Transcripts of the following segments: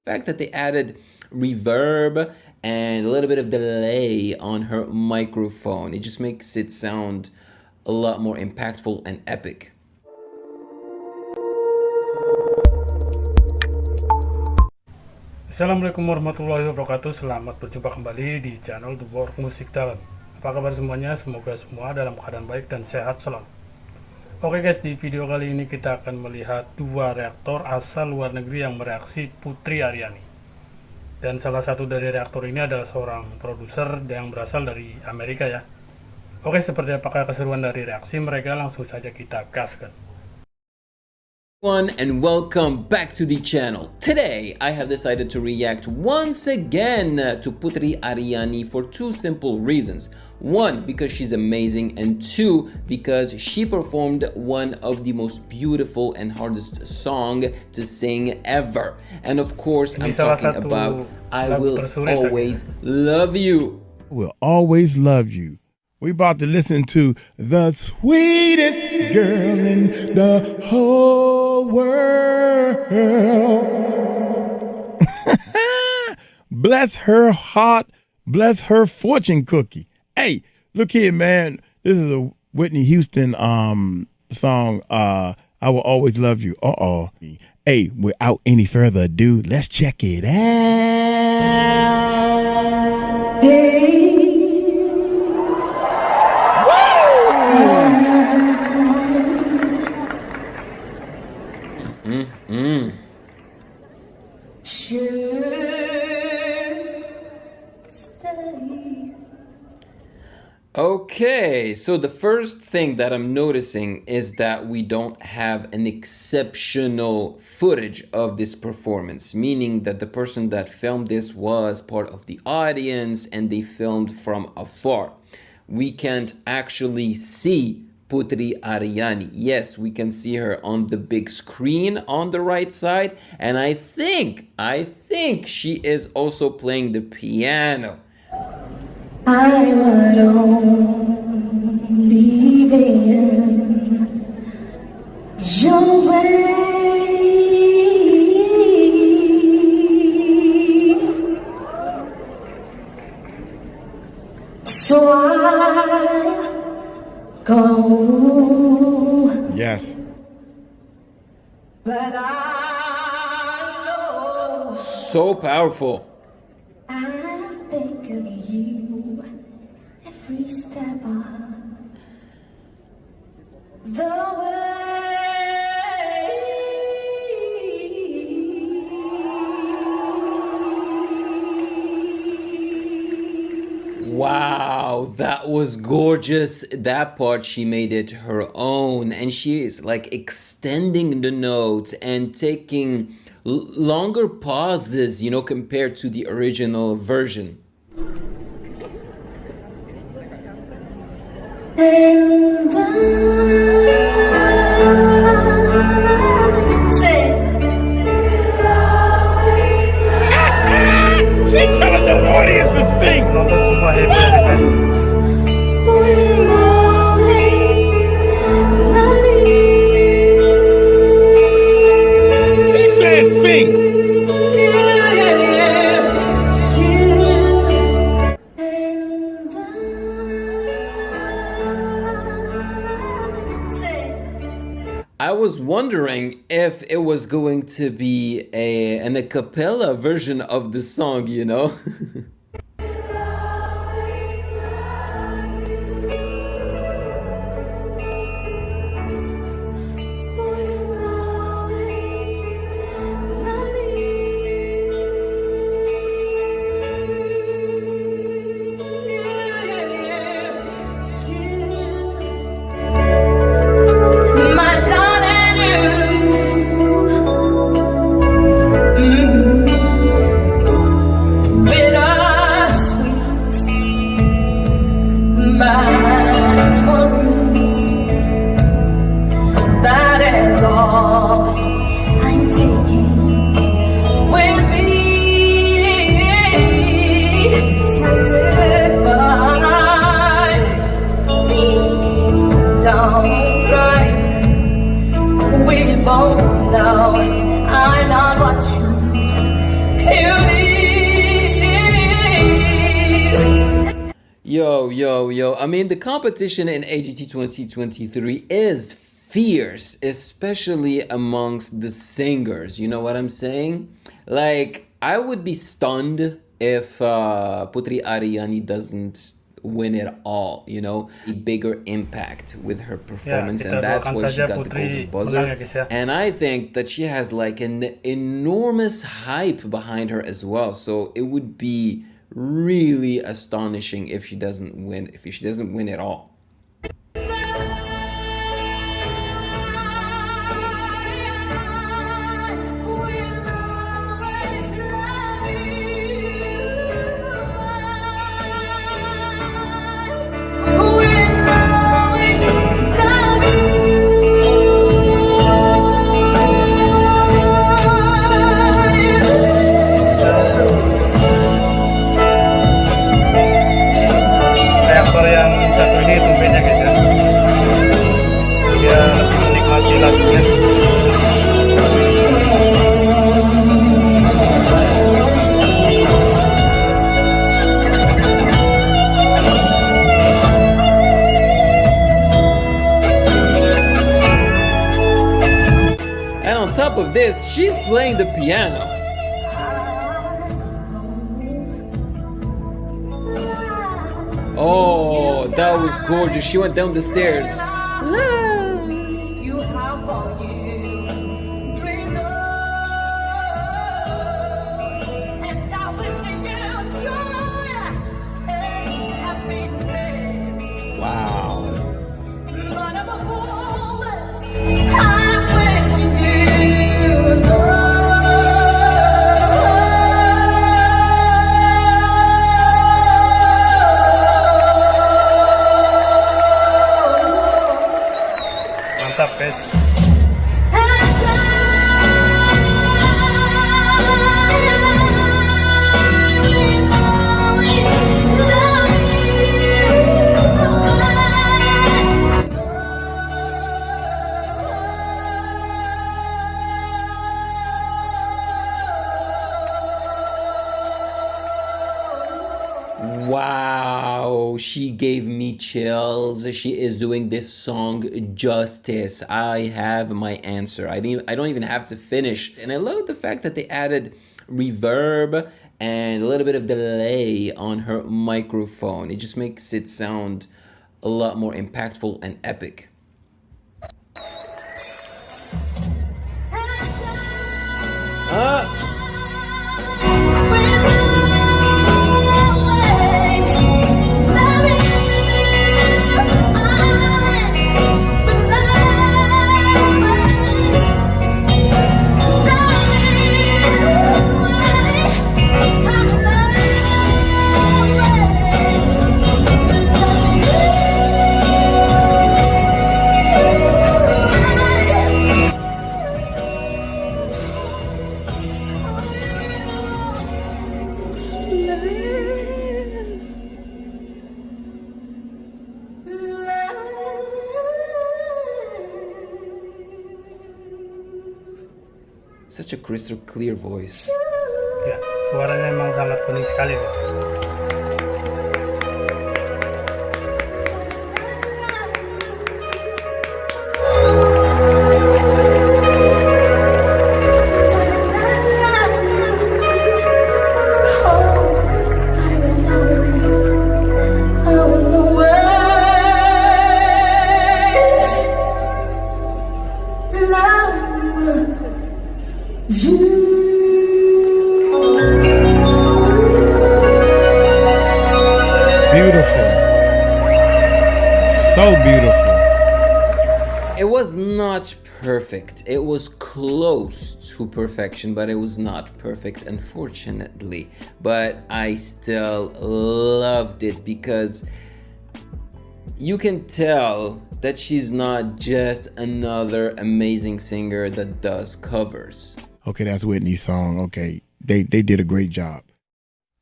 fact that they added reverb and a little bit of delay on her microphone. It just makes it sound a lot more impactful and epic. Assalamualaikum warahmatullahi wabarakatuh. Selamat berjumpa kembali di channel Suport Musik Talent. Apa kabar semuanya? Semoga semua dalam keadaan baik dan sehat selalu. Oke guys, di video kali ini kita akan melihat dua reaktor asal luar negeri yang mereaksi Putri Ariani. Dan salah satu dari reaktor ini adalah seorang produser yang berasal dari Amerika ya. Oke, seperti apakah keseruan dari reaksi mereka? Langsung saja kita gaskan. And welcome back to the channel. Today I have decided to react once again to Putri Ariani for two simple reasons. One, because she's amazing, and two, because she performed one of the most beautiful and hardest song to sing ever. And of course I'm talking about I Will Always Love You. Will always love you. We about to listen to the sweetest girl in the whole world. Bless her heart, bless her fortune cookie. Hey, look here, man. This is a Whitney Houston song, I Will Always Love You. Hey, without any further ado, let's check it out. Hey. Okay, so the first thing that I'm noticing is that we don't have an exceptional footage of this performance, meaning that the person that filmed this was part of the audience and they filmed from afar. We can't actually see Putri Ariani. Yes, we can see her on the big screen on the right side, and I think she is also playing the piano. I would only in your way, so I go. Yes. But I know. So powerful. I think of you every step of the way. Wow, that was gorgeous. That part, she made it her own, and she is like extending the notes and taking longer pauses, you know, compared to the original version. And She telling the audience to sing. She said sing. I was wondering if it was going to be an a cappella version of the song, you know? Bitter Yo. I mean, the competition in AGT 2023 is fierce, especially amongst the singers. You know what I'm saying? Like, I would be stunned if Putri Ariani doesn't win it all, you know? A bigger impact with her performance, kita and that's doakan why she saja got the Putri golden menang buzzer. ya, guys, ya. And I think that she has like an enormous hype behind her as well. So it would be really astonishing if she doesn't win, it all. Reaktor yang satu ini tumbennya, guys, ya. Dia lebih menikmati lagunya. And on top of this, she's playing the piano. Oh, that was gorgeous. She went down the stairs. You have for you dreamed of, and I wish you joy and happiness. Wow. But I'm a fool. I'm wishing you love. Mantap, guys. Wow, she gave me chills. She is doing this song justice. I have my answer. I don't even have to finish. And I love the fact that they added reverb and a little bit of delay on her microphone. It just makes it sound a lot more impactful and epic. Such a crystal clear voice. Ya, suaranya memang sangat pening sekali, guys. Beautiful. So beautiful. It was not perfect. It was close to perfection, but it was not perfect, unfortunately. But I still loved it because you can tell that she's not just another amazing singer that does covers. Okay, that's Whitney's song. Okay, they did a great job.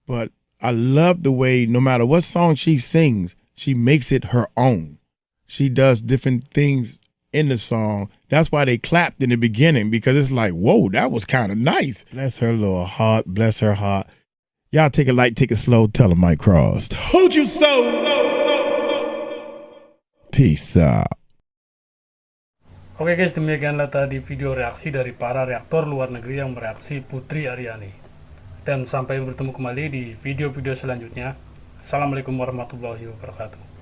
But I love the way no matter what song she sings, she makes it her own. She does different things in the song. That's why they clapped in the beginning, because it's like, whoa, that was kind of nice. Bless her little heart, bless her heart. Y'all take it light, take it slow. Tell them Mike crossed. Hold you so. Peace out. Oke guys, demikianlah tadi video reaksi dari para reaktor luar negeri yang mereaksi Putri Ariani. Dan sampai bertemu kembali di video-video selanjutnya. Assalamualaikum warahmatullahi wabarakatuh.